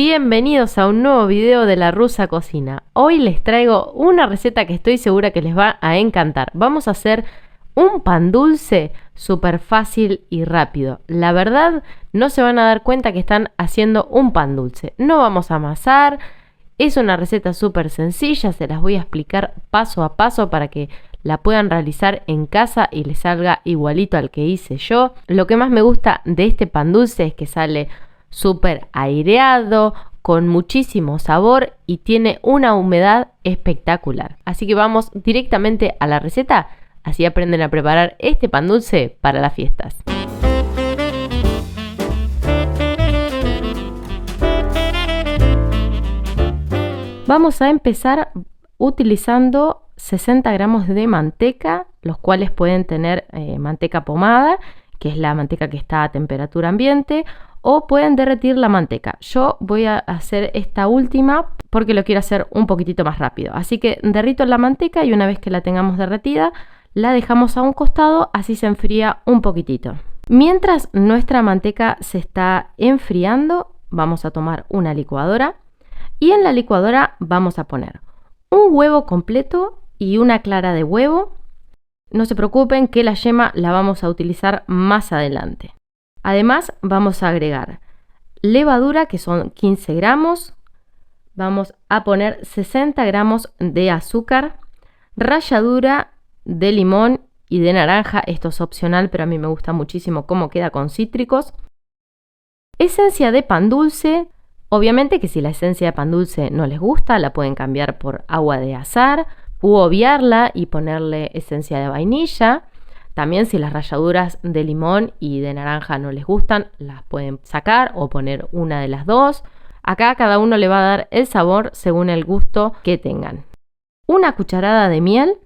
Bienvenidos a un nuevo video de La Rusa Cocina. Hoy les traigo una receta que estoy segura que les va a encantar. Vamos a hacer un pan dulce súper fácil y rápido. La verdad, no se van a dar cuenta que están haciendo un pan dulce. No vamos a amasar. Es una receta súper sencilla, se las voy a explicar paso a paso para que la puedan realizar en casa y les salga igualito al que hice yo. Lo que más me gusta de este pan dulce es que sale súper aireado, con muchísimo sabor y tiene una humedad espectacular. Así que vamos directamente a la receta, así aprenden a preparar este pan dulce para las fiestas. Vamos a empezar utilizando 60 gramos de manteca, los cuales pueden tener manteca pomada, que es la manteca que está a temperatura ambiente, o pueden derretir la manteca. Yo voy a hacer esta última porque lo quiero hacer un poquitito más rápido. Así que derrito la manteca y una vez que la tengamos derretida, la dejamos a un costado, así se enfría un poquitito. Mientras nuestra manteca se está enfriando, vamos a tomar una licuadora y en la licuadora vamos a poner un huevo completo y una clara de huevo. No se preocupen que la yema la vamos a utilizar más adelante. Además vamos a agregar levadura, que son 15 gramos. Vamos a poner 60 gramos de azúcar, ralladura de limón y de naranja. Esto es opcional, pero a mí me gusta muchísimo cómo queda con cítricos. Esencia de pan dulce. Obviamente que si la esencia de pan dulce no les gusta, la pueden cambiar por agua de azahar u obviarla y ponerle esencia de vainilla. También si las ralladuras de limón y de naranja no les gustan, las pueden sacar o poner una de las dos. Acá cada uno le va a dar el sabor según el gusto que tengan. Una cucharada de miel,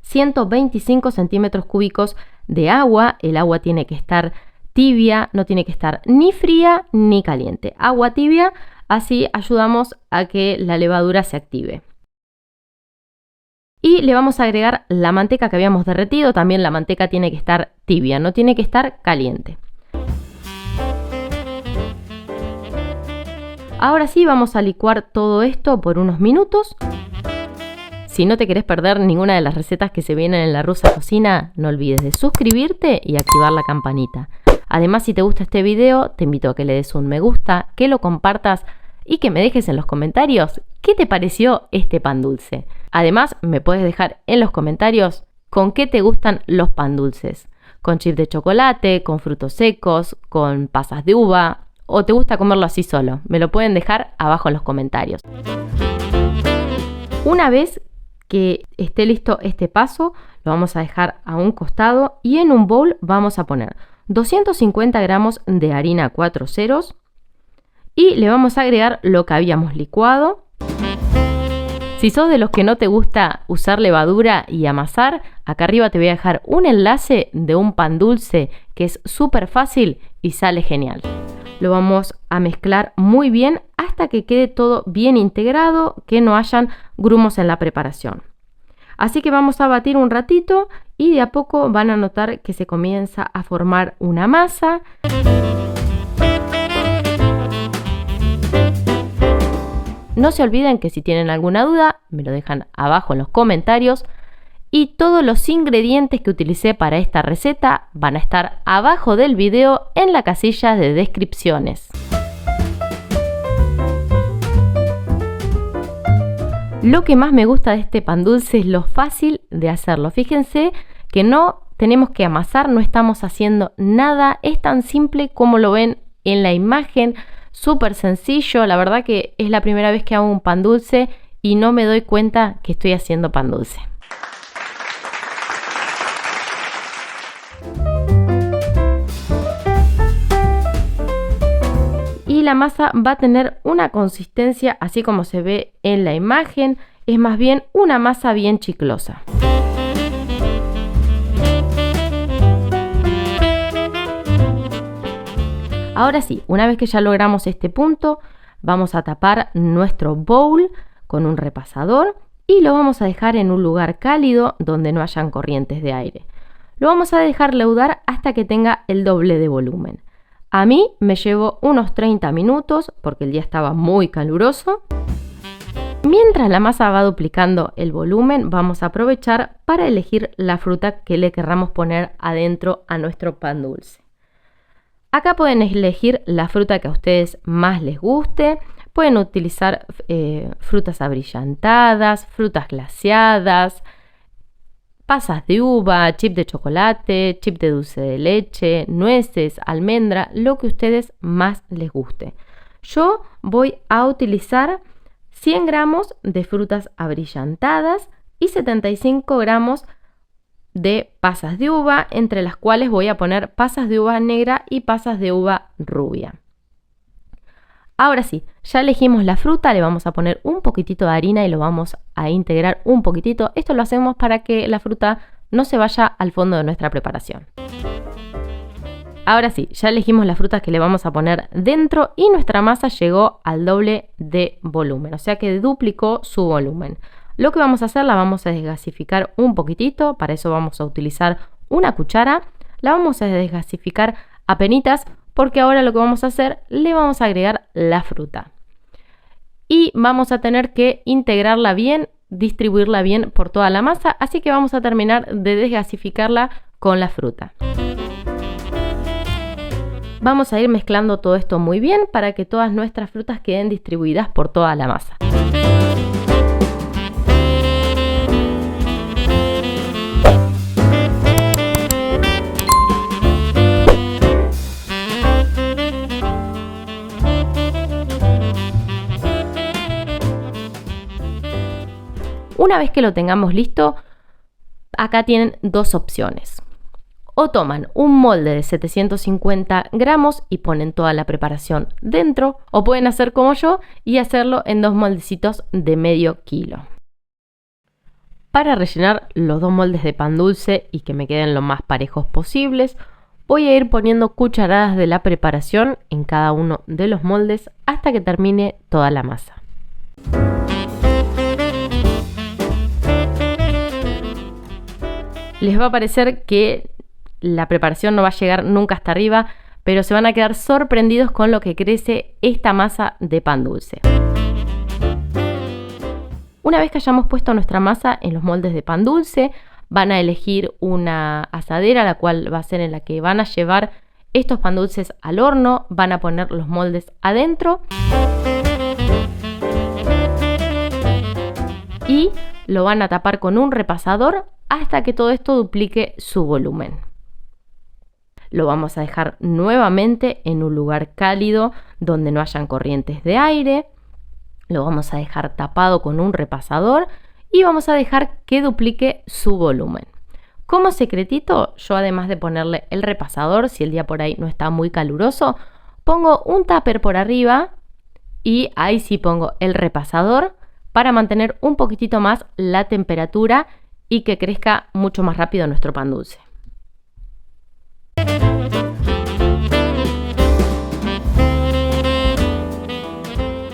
125 centímetros cúbicos de agua. El agua tiene que estar tibia, no tiene que estar ni fría ni caliente. Agua tibia, así ayudamos a que la levadura se active. Y le vamos a agregar la manteca que habíamos derretido. También la manteca tiene que estar tibia, no tiene que estar caliente. Ahora sí vamos a licuar todo esto por unos minutos. Si no te querés perder ninguna de las recetas que se vienen en La Rusa Cocina, no olvides de suscribirte y activar la campanita. Además, si te gusta este video, te invito a que le des un me gusta, que lo compartas y que me dejes en los comentarios qué te pareció este pan dulce. Además, me puedes dejar en los comentarios con qué te gustan los pan dulces. Con chip de chocolate, con frutos secos, con pasas de uva, o te gusta comerlo así solo. Me lo pueden dejar abajo en los comentarios. Una vez que esté listo este paso, lo vamos a dejar a un costado y en un bowl vamos a poner 250 gramos de harina 4 ceros y le vamos a agregar lo que habíamos licuado. Si sos de los que no te gusta usar levadura y amasar, acá arriba te voy a dejar un enlace de un pan dulce que es súper fácil y sale genial. Lo vamos a mezclar muy bien hasta que quede todo bien integrado, que no hayan grumos en la preparación. Así que vamos a batir un ratito y de a poco van a notar que se comienza a formar una masa. No se olviden que si tienen alguna duda, me lo dejan abajo en los comentarios. Y todos los ingredientes que utilicé para esta receta van a estar abajo del video en la casilla de descripciones. Lo que más me gusta de este pan dulce es lo fácil de hacerlo. Fíjense que no tenemos que amasar, no estamos haciendo nada. Es tan simple como lo ven en la imagen. Súper sencillo, la verdad que es la primera vez que hago un pan dulce y no me doy cuenta que estoy haciendo pan dulce. Y la masa va a tener una consistencia así como se ve en la imagen, es más bien una masa bien chiclosa. Ahora sí, una vez que ya logramos este punto, vamos a tapar nuestro bowl con un repasador y lo vamos a dejar en un lugar cálido donde no hayan corrientes de aire. Lo vamos a dejar leudar hasta que tenga el doble de volumen. A mí me llevó unos 30 minutos porque el día estaba muy caluroso. Mientras la masa va duplicando el volumen, vamos a aprovechar para elegir la fruta que le querramos poner adentro a nuestro pan dulce. Acá pueden elegir la fruta que a ustedes más les guste. Pueden utilizar frutas abrillantadas, frutas glaseadas, pasas de uva, chip de chocolate, chip de dulce de leche, nueces, almendra, lo que a ustedes más les guste. Yo voy a utilizar 100 gramos de frutas abrillantadas y 75 gramos de pasas de uva, entre las cuales voy a poner pasas de uva negra y pasas de uva rubia. Ahora sí, ya elegimos la fruta, le vamos a poner un poquitito de harina y lo vamos a integrar un poquitito. Esto lo hacemos para que la fruta no se vaya al fondo de nuestra preparación. Ahora sí, ya elegimos las frutas que le vamos a poner dentro y nuestra masa llegó al doble de volumen, o sea que duplicó su volumen. Lo que vamos a hacer, la vamos a desgasificar un poquitito, para eso vamos a utilizar una cuchara. La vamos a desgasificar apenitas porque ahora lo que vamos a hacer, le vamos a agregar la fruta. Y vamos a tener que integrarla bien, distribuirla bien por toda la masa, así que vamos a terminar de desgasificarla con la fruta. Vamos a ir mezclando todo esto muy bien para que todas nuestras frutas queden distribuidas por toda la masa. Una vez que lo tengamos listo, acá tienen dos opciones. O toman un molde de 750 gramos y ponen toda la preparación dentro, o pueden hacer como yo y hacerlo en dos moldecitos de medio kilo. Para rellenar los dos moldes de pan dulce y que me queden lo más parejos posibles, voy a ir poniendo cucharadas de la preparación en cada uno de los moldes hasta que termine toda la masa. Les va a parecer que la preparación no va a llegar nunca hasta arriba, pero se van a quedar sorprendidos con lo que crece esta masa de pan dulce. Una vez que hayamos puesto nuestra masa en los moldes de pan dulce, van a elegir una asadera, la cual va a ser en la que van a llevar estos pan dulces al horno, van a poner los moldes adentro y lo van a tapar con un repasador hasta que todo esto duplique su volumen. Lo vamos a dejar nuevamente en un lugar cálido donde no hayan corrientes de aire. Lo vamos a dejar tapado con un repasador y vamos a dejar que duplique su volumen. Como secretito, yo además de ponerle el repasador, si el día por ahí no está muy caluroso, pongo un tupper por arriba y ahí sí pongo el repasador para mantener un poquitito más la temperatura y que crezca mucho más rápido nuestro pan dulce.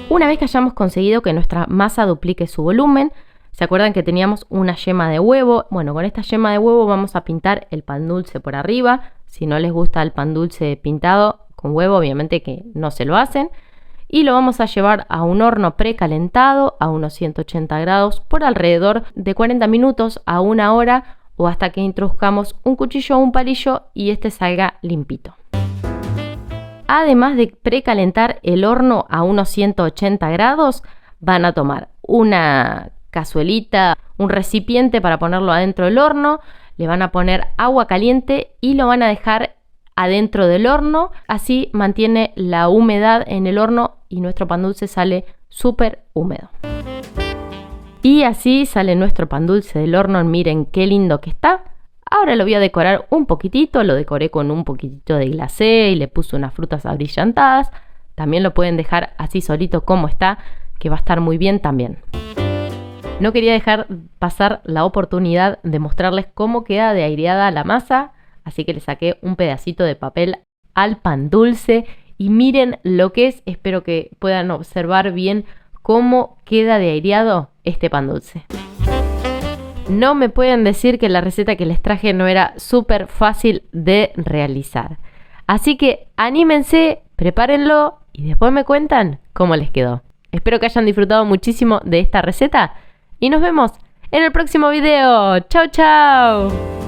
Una vez que hayamos conseguido que nuestra masa duplique su volumen, ¿se acuerdan que teníamos una yema de huevo? Bueno, con esta yema de huevo vamos a pintar el pan dulce por arriba. Si no les gusta el pan dulce pintado con huevo, obviamente que no se lo hacen. Y lo vamos a llevar a un horno precalentado a unos 180 grados por alrededor de 40 minutos a una hora o hasta que introduzcamos un cuchillo o un palillo y este salga limpito. Además de precalentar el horno a unos 180 grados, van a tomar una cazuelita, un recipiente para ponerlo adentro del horno, le van a poner agua caliente y lo van a dejar adentro del horno, así mantiene la humedad en el horno y nuestro pan dulce sale súper húmedo. Y así sale nuestro pan dulce del horno, miren qué lindo que está. Ahora lo voy a decorar un poquitito, lo decoré con un poquitito de glacé y le puse unas frutas abrillantadas. También lo pueden dejar así solito como está, que va a estar muy bien también. No quería dejar pasar la oportunidad de mostrarles cómo queda de aireada la masa, así que le saqué un pedacito de papel al pan dulce y miren lo que es. Espero que puedan observar bien cómo queda de aireado este pan dulce. No me pueden decir que la receta que les traje no era súper fácil de realizar. Así que anímense, prepárenlo y después me cuentan cómo les quedó. Espero que hayan disfrutado muchísimo de esta receta y nos vemos en el próximo video. ¡Chao, chao!